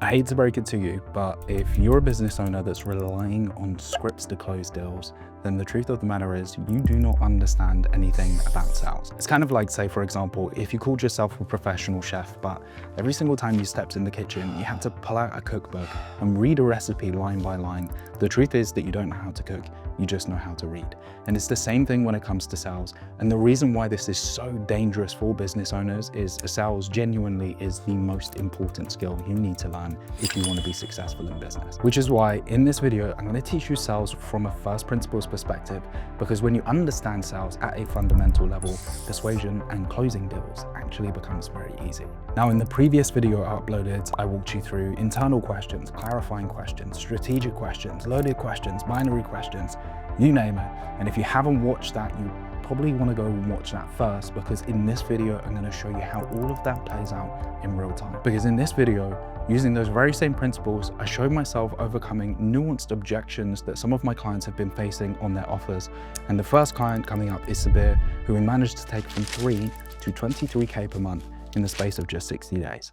I hate to break it to you, but if you're a business owner that's relying on scripts to close deals, then the truth of the matter is you do not understand anything about sales. It's kind of like, say, for example, if you called yourself a professional chef, but every single time you stepped in the kitchen, you had to pull out a cookbook and read a recipe line by line. The truth is that you don't know how to cook, you just know how to read. And it's the same thing when it comes to sales. And the reason why this is so dangerous for business owners is sales genuinely is the most important skill you need to learn if you want to be successful in business. Which is why in this video, I'm going to teach you sales from a first principles perspective, because when you understand sales at a fundamental level, persuasion and closing deals actually becomes very easy. Now, in the previous video I uploaded, I walked you through internal questions, clarifying questions, strategic questions, loaded questions, binary questions, you name it. And if you haven't watched that, you probably want to go and watch that first, because in this video, I'm going to show you how all of that plays out in real time. Because in this video, using those very same principles, I showed myself overcoming nuanced objections that some of my clients have been facing on their offers. And the first client coming up is Sabir, who we managed to take from 3 to 23K per month in the space of just 60 days.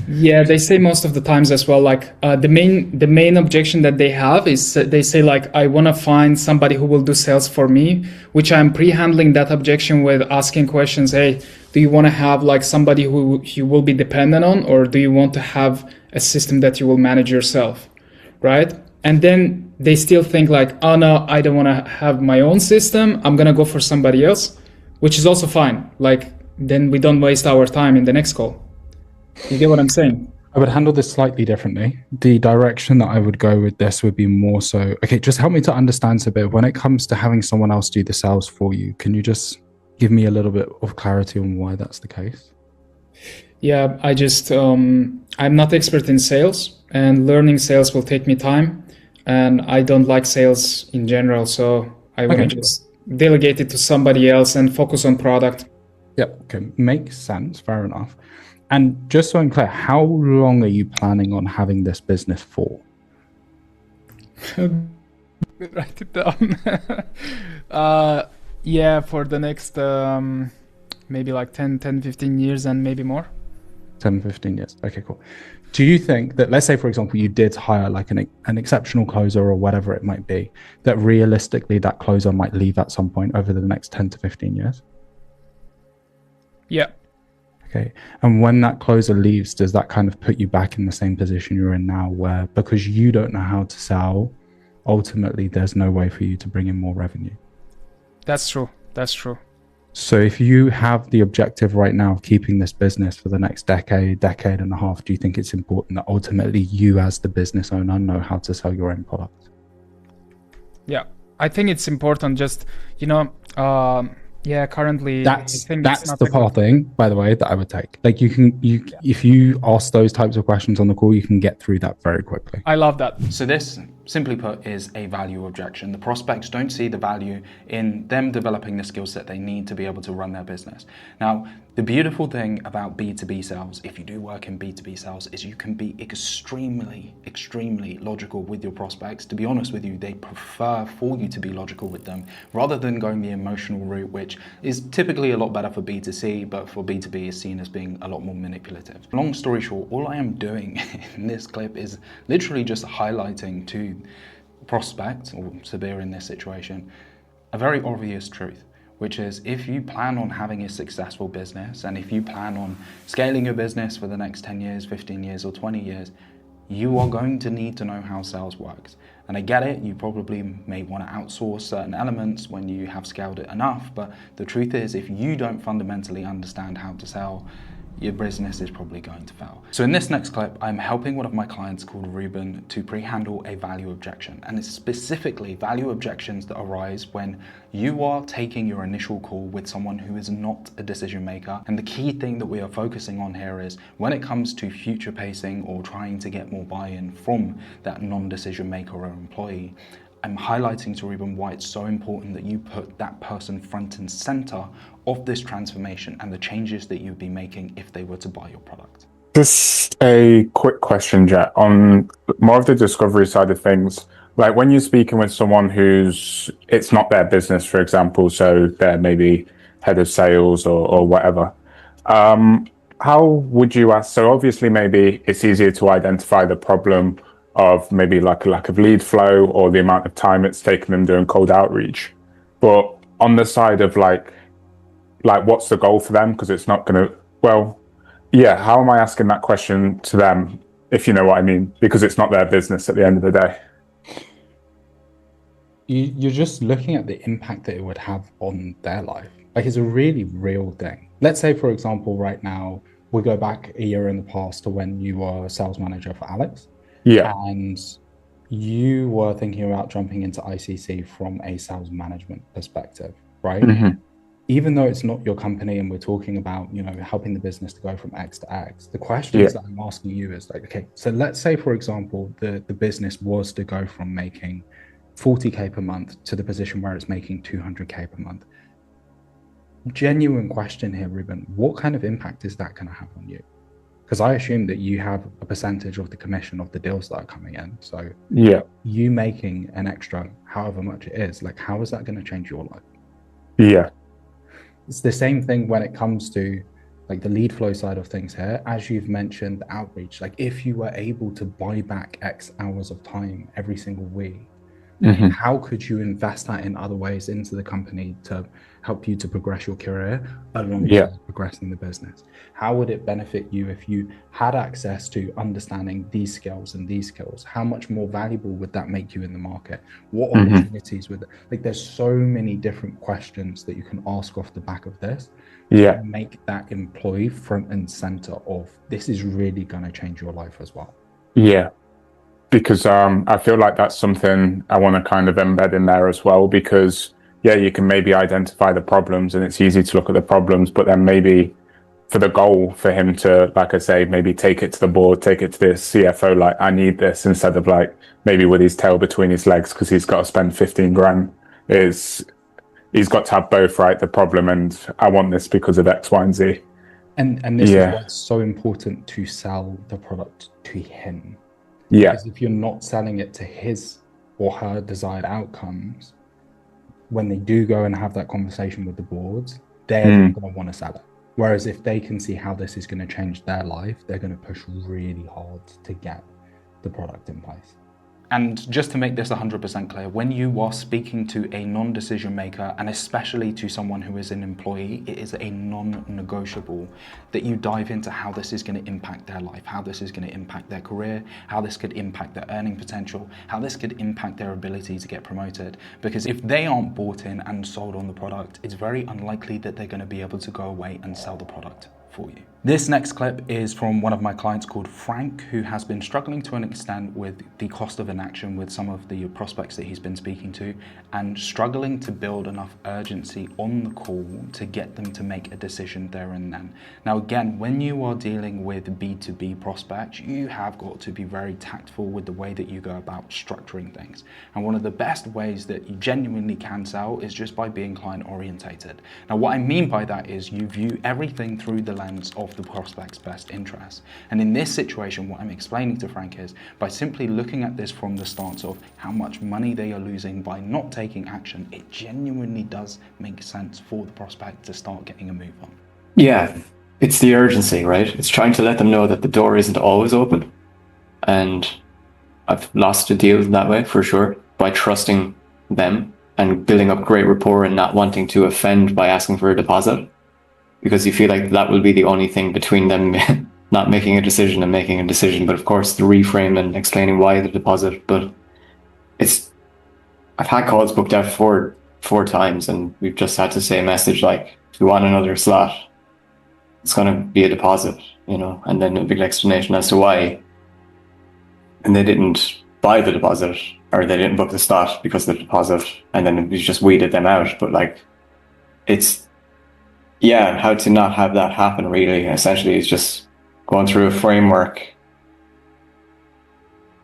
Yeah, they say most of the times as well, like the main objection that they have is they say like, I want to find somebody who will do sales for me, which I'm pre-handling that objection with asking questions. Hey, do you want to have like somebody who you will be dependent on, or do you want to have a system that you will manage yourself, right? And then they still think like, oh no, I don't want to have my own system. I'm going to go for somebody else, which is also fine. Like, then we don't waste our time in the next call. You get what I'm saying? I would handle this slightly differently. The direction that I would go with this would be more so, okay, just help me to understand a bit when it comes to having someone else do the sales for you. Can you just give me a little bit of clarity on why that's the case? Yeah, I just, I'm not expert in sales, and learning sales will take me time, and I don't like sales in general. So I want to just delegate it to somebody else and focus on product. Yep, okay, makes sense, fair enough. And just so I'm clear, how long are you planning on having this business for? Write it down. Yeah, for the next maybe like 10-15 years and maybe more. 10-15 years. Okay, cool. Do you think that, let's say, for example, you did hire like an exceptional closer or whatever it might be, that realistically that closer might leave at some point over the next 10 to 15 years? Yeah. Okay. And when that closer leaves, does that kind of put you back in the same position you're in now, where because you don't know how to sell, ultimately there's no way for you to bring in more revenue? That's true. That's true. So if you have the objective right now of keeping this business for the next decade and a half, do you think it's important that ultimately you as the business owner know how to sell your own product? Yeah, I think it's important. Just, yeah, currently that's the path thing, by the way, that I would take. Like if you ask those types of questions on the call, you can get through that very quickly. I love that. So this, simply put, is a value objection. The prospects don't see the value in them developing the skill set they need to be able to run their business. Now, the beautiful thing about B2B sales, if you do work in B2B sales, is you can be extremely logical with your prospects. To be honest with you, they prefer for you to be logical with them rather than going the emotional route, which is typically a lot better for B2C, but for B2B is seen as being a lot more manipulative. Long story short, all I am doing in this clip is literally just highlighting to prospect, or Sabir in this situation, a very obvious truth, which is if you plan on having a successful business, and if you plan on scaling your business for the next 10 years, 15 years, or 20 years, you are going to need to know how sales works. And I get it, you probably may want to outsource certain elements when you have scaled it enough, but the truth is, if you don't fundamentally understand how to sell, your business is probably going to fail. So in this next clip, I'm helping one of my clients called Ruben to pre-handle a value objection. And it's specifically value objections that arise when you are taking your initial call with someone who is not a decision maker. And the key thing that we are focusing on here is when it comes to future pacing or trying to get more buy-in from that non-decision maker or employee, I'm highlighting to Ruben why it's so important that you put that person front and center of this transformation and the changes that you'd be making if they were to buy your product. Just a quick question, Jet, on more of the discovery side of things. Like when you're speaking with someone it's not their business, for example, so they're maybe head of sales or whatever. how would you ask? So obviously, maybe it's easier to identify the problem of maybe like a lack of lead flow or the amount of time it's taken them doing cold outreach. But on the side of like what's the goal for them? Because it's not going to, well, yeah, how am I asking that question to them, if you know what I mean? Because it's not their business at the end of the day. You're just looking at the impact that it would have on their life. Like, it's a really real thing. Let's say, for example, right now, we go back a year in the past to when you were sales manager for Alex, Yeah. and you were thinking about jumping into ICC from a sales management perspective, right? Mm-hmm. Even though it's not your company and we're talking about, you know, helping the business to go from X to X, the questions that I'm asking you is like, okay, so let's say, for example, the business was to go from making 40K per month to the position where it's making 200K per month. Genuine question here, Ruben, what kind of impact is that going to have on you? Because I assume that you have a percentage of the commission of the deals that are coming in. So Yeah. you making an extra, however much it is, like, how is that going to change your life? Yeah. It's the same thing when it comes to like the lead flow side of things here. As you've mentioned, the outreach, like if you were able to buy back X hours of time every single week, Mm-hmm. how could you invest that in other ways into the company to help you to progress your career alongside progressing the business? How would it benefit you if you had access to understanding these skills and these skills? How much more valuable would that make you in the market? What opportunities would, like, there's so many different questions that you can ask off the back of this to make that employee front and center of this is really going to change your life as well. Yeah. Because I feel like that's something I want to kind of embed in there as well, because you can maybe identify the problems and it's easy to look at the problems, but then maybe for the goal for him to, like I say, maybe take it to the board, take it to the CFO, like I need this, instead of like maybe with his tail between his legs because he's got to spend 15 grand, is he's got to have both, right? The problem and I want this because of X, Y, and Z. And this is why it's so important to sell the product to him. Yeah. Because if you're not selling it to his or her desired outcomes, when they do go and have that conversation with the boards, they're not going to want to sell it. Whereas if they can see how this is going to change their life, they're going to push really hard to get the product in place. And just to make this 100% clear, when you are speaking to a non-decision maker, and especially to someone who is an employee, it is a non-negotiable that you dive into how this is going to impact their life, how this is going to impact their career, how this could impact their earning potential, how this could impact their ability to get promoted. Because if they aren't bought in and sold on the product, it's very unlikely that they're going to be able to go away and sell the product for you. This next clip is from one of my clients called Frank, who has been struggling to an extent with the cost of inaction with some of the prospects that he's been speaking to, and struggling to build enough urgency on the call to get them to make a decision there and then. Now, again, when you are dealing with B2B prospects, you have got to be very tactful with the way that you go about structuring things. And one of the best ways that you genuinely can sell is just by being client orientated. Now, what I mean by that is you view everything through the lens of the prospect's best interest. And in this situation, what I'm explaining to Frank is by simply looking at this from the stance of how much money they are losing by not taking action, it genuinely does make sense for the prospect to start getting a move on. Yeah, it's the urgency, right? It's trying to let them know that the door isn't always open. And I've lost a deal that way for sure, by trusting them and building up great rapport and not wanting to offend by asking for a deposit, because you feel like that will be the only thing between them not making a decision and making a decision. But of course, the reframe and explaining why the deposit. But I've had calls booked out four times, and we've just had to say a message like, if you want another slot, it's going to be a deposit, you know, and then a big explanation as to why. And they didn't buy the deposit, or they didn't book the slot because of the deposit, and then we just weeded them out. But like, how to not have that happen really, essentially, is just going through a framework,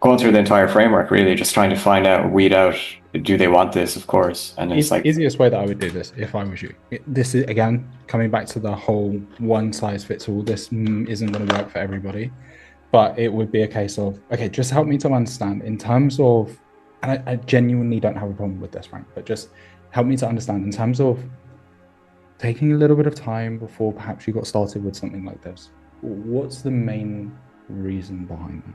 going through the entire framework, really, just trying to find out, weed out, do they want this, of course. And it's like, easiest way that I would do this if I was you. This is, again, coming back to the whole one size fits all. This isn't going to work for everybody, but it would be a case of, okay, just help me to understand in terms of, and I genuinely don't have a problem with this, Frank, but just help me to understand in terms of taking a little bit of time before perhaps you got started with something like this. What's the main reason behind that?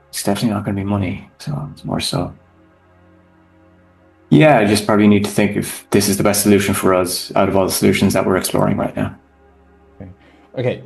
It's definitely not going to be money. So it's more so. Yeah, I just probably need to think if this is the best solution for us out of all the solutions that we're exploring right now. Okay.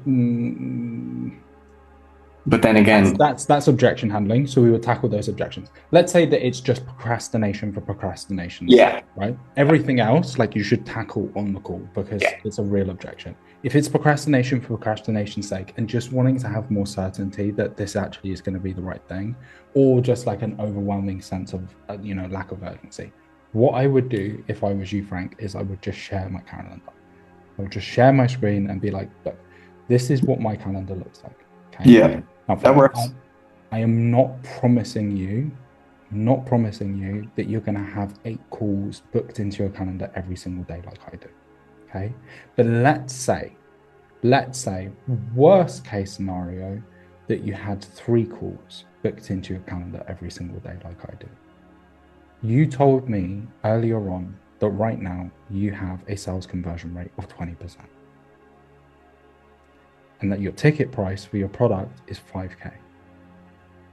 But then again, That's objection handling. So we would tackle those objections. Let's say that it's just procrastination for procrastination's yeah, sake, right? Everything else, like you should tackle on the call because it's a real objection. If it's procrastination for procrastination's sake and just wanting to have more certainty that this actually is going to be the right thing, or just like an overwhelming sense of, lack of urgency, what I would do if I was you, Frank, is I would just share my calendar. I would just share my screen and be like, look, this is what my calendar looks like. Okay? yeah, Now, that works. I am not promising you that you're going to have 8 calls booked into your calendar every single day like I do. Okay. But let's say, worst case scenario, that you had 3 calls booked into your calendar every single day like I do. You told me earlier on that right now you have a sales conversion rate of 20%. And that your ticket price for your product is 5K,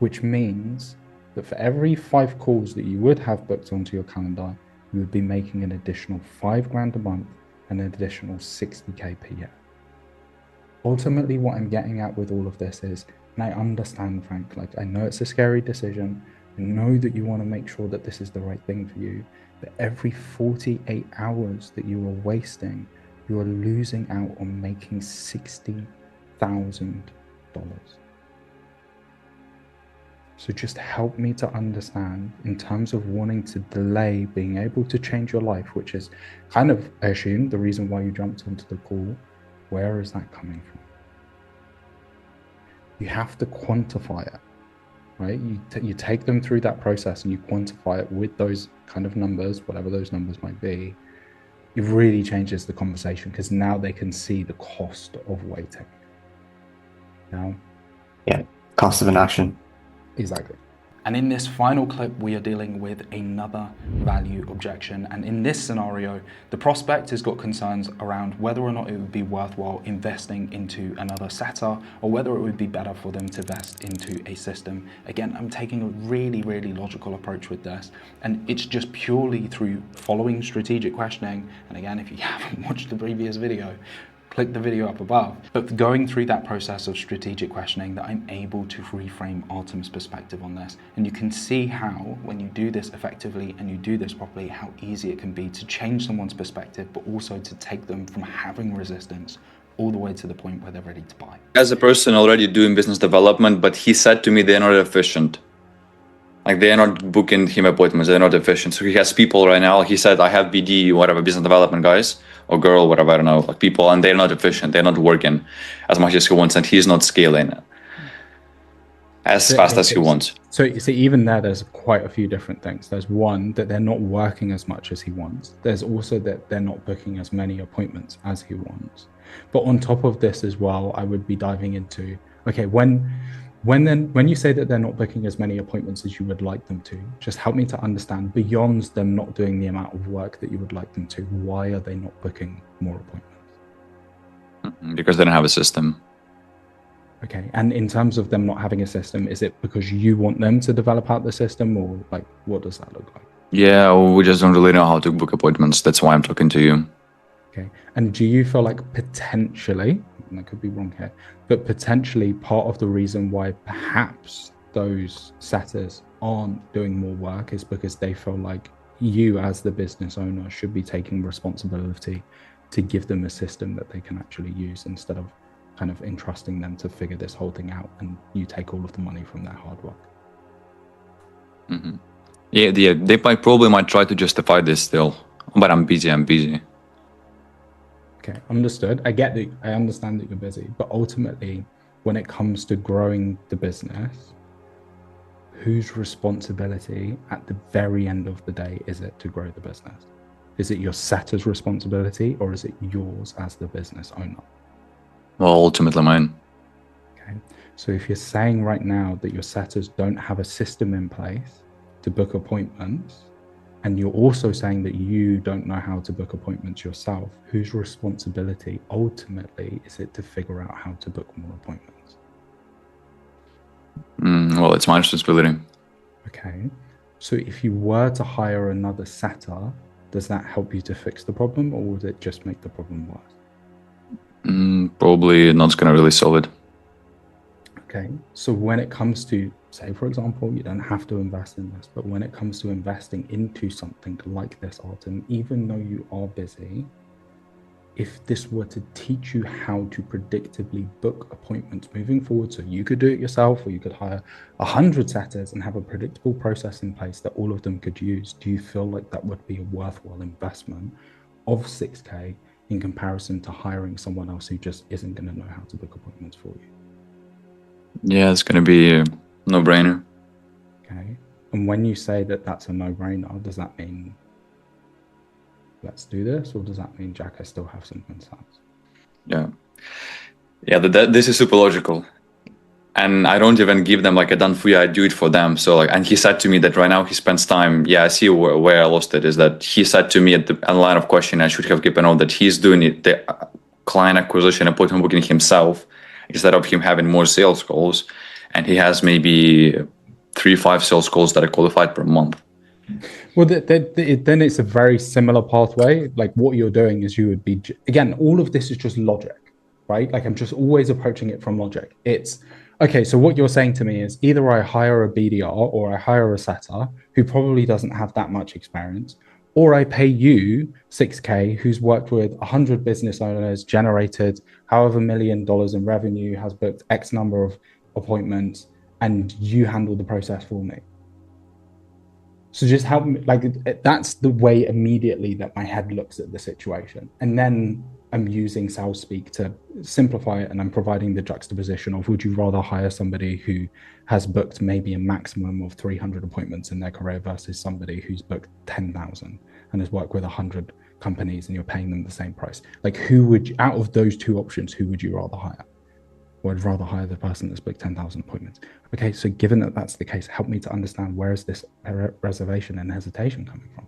which means that for every 5 calls that you would have booked onto your calendar, you would be making an additional $5,000 a month and an additional 60K per year. Ultimately, what I'm getting at with all of this is, and I understand, Frank, like I know it's a scary decision. I know that you want to make sure that this is the right thing for you, but every 48 hours that you are wasting, you are losing out on making $60,000. So just help me to understand in terms of wanting to delay being able to change your life, which is kind of, I assume, the reason why you jumped onto the call. Where is that coming from? You have to quantify it, right? You take them through that process and you quantify it with those kind of numbers, whatever those numbers might be. It really changes the conversation because now they can see the cost of waiting. Now, Yeah, cost of inaction. Exactly. And in this final clip, we are dealing with another value objection. And in this scenario, the prospect has got concerns around whether or not it would be worthwhile investing into another setter or whether it would be better for them to invest into a system. Again, I'm taking a really, really logical approach with this. And it's just purely through following strategic questioning. And again, if you haven't watched the previous video, click the video up above. But going through that process of strategic questioning that I'm able to reframe Artem's perspective on this. And you can see how, when you do this effectively and you do this properly, how easy it can be to change someone's perspective, but also to take them from having resistance all the way to the point where they're ready to buy. As a person already doing business development, but he said to me they're not efficient. Like they're not booking him appointments, they're not efficient. So he has people right now, he said, I have BD, whatever, business development guys, or girl, whatever, I don't know, like people, and they're not efficient, they're not working as much as he wants, and he's not scaling as fast as he wants. So you see, even there's quite a few different things. There's one, that they're not working as much as he wants. There's also that they're not booking as many appointments as he wants. But on top of this as well, I would be diving into, okay, when you say that they're not booking as many appointments as you would like them to, just help me to understand, beyond them not doing the amount of work that you would like them to, why are they not booking more appointments? Because they don't have a system. Okay, and in terms of them not having a system, is it because you want them to develop out the system, or like, what does that look like? Yeah, we just don't really know how to book appointments. That's why I'm talking to you. Okay, and do you feel like potentially, and I could be wrong here, but potentially part of the reason why perhaps those setters aren't doing more work is because they feel like you as the business owner should be taking responsibility to give them a system that they can actually use instead of kind of entrusting them to figure this whole thing out and you take all of the money from their hard work. Mm-hmm. Yeah, they might try to justify this still, but I'm busy. Okay, understood. I get that. I understand that you're busy, but ultimately, when it comes to growing the business, whose responsibility at the very end of the day is it to grow the business? Is it your setter's responsibility, or is it yours as the business owner? Well, ultimately mine. Okay, so if you're saying right now that your setters don't have a system in place to book appointments, and you're also saying that you don't know how to book appointments yourself, whose responsibility ultimately is it to figure out how to book more appointments? Well, it's my responsibility. Okay. So if you were to hire another setter, does that help you to fix the problem, or would it just make the problem worse? Probably not going to really solve it. Okay. So when it comes to, say, for example, you don't have to invest in this, but when it comes to investing into something like this, Artem, even though you are busy, if this were to teach you how to predictably book appointments moving forward, so you could do it yourself, or you could hire 100 setters and have a predictable process in place that all of them could use, do you feel like that would be a worthwhile investment of 6K in comparison to hiring someone else who just isn't going to know how to book appointments for you? Yeah, it's going to be a no-brainer. Okay. And when you say that that's a no-brainer, does that mean let's do this, or does that mean, Jack, I still have some concerns? Yeah, this is super logical. And I don't even give them like a done for you, I do it for them. So like, and he said to me that right now he spends time. Yeah, I see where I lost it, is that he said to me at the line of question, I should have given out that he's doing it, the client acquisition, appointment booking himself, instead of him having more sales calls. And he has maybe 3-5 sales calls that are qualified per month. Well, then it's a very similar pathway. Like what you're doing is you would be, again, all of this is just logic, right? Like I'm just always approaching it from logic. It's, okay, so what you're saying to me is either I hire a BDR or I hire a setter who probably doesn't have that much experience, or I pay you 6K who's worked with 100 business owners, generated however $1 million in revenue, has booked X number of appointments, and you handle the process for me. So just help me, like that's the way immediately that my head looks at the situation. And then I'm using sales speak to simplify it, and I'm providing the juxtaposition of, would you rather hire somebody who has booked maybe a maximum of 300 appointments in their career versus somebody who's booked 10,000 and has worked with 100 companies and you're paying them the same price? Like who would, out of those two options, who would you rather hire? Or I'd rather hire the person that's booked 10,000 appointments. Okay, so given that that's the case, help me to understand, where is this reservation and hesitation coming from?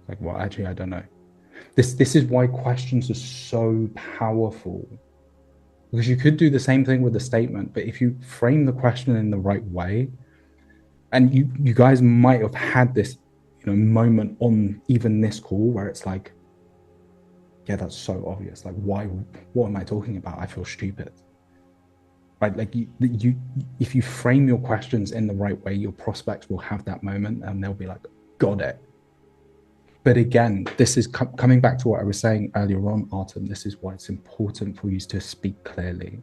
Like, well, actually, I don't know. This is why questions are so powerful, because you could do the same thing with a statement, but if you frame the question in the right way, and you guys might have had this, moment on even this call where it's like, yeah, that's so obvious. Like, what am I talking about? I feel stupid. Right? Like if you frame your questions in the right way, your prospects will have that moment and they'll be like, got it. But again, this is coming back to what I was saying earlier on, Artem. This is why it's important for you to speak clearly.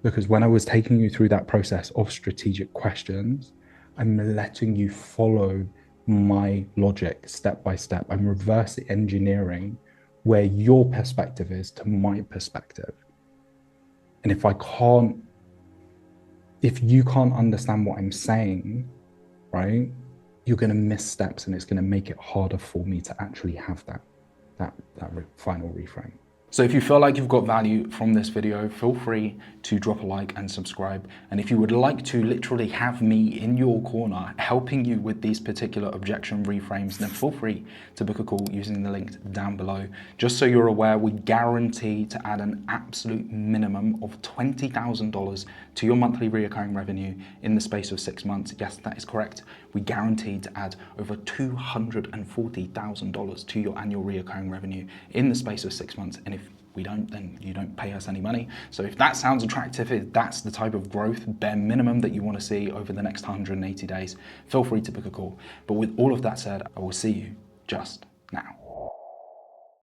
Because when I was taking you through that process of strategic questions, I'm letting you follow my logic step by step. I'm reverse engineering where your perspective is to my perspective. And if you can't understand what I'm saying, right, you're going to miss steps, and it's going to make it harder for me to actually have that final reframe. So if you feel like you've got value from this video, feel free to drop a like and subscribe. And if you would like to literally have me in your corner helping you with these particular objection reframes, then feel free to book a call using the link down below. Just so you're aware, we guarantee to add an absolute minimum of $20,000 to your monthly recurring revenue in the space of 6 months. Yes, that is correct. We guarantee to add over $240,000 to your annual recurring revenue in the space of 6 months. And if we don't, then you don't pay us any money. So if that sounds attractive, if that's the type of growth bare minimum that you want to see over the next 180 days, feel free to book a call. But with all of that said, I will see you just now.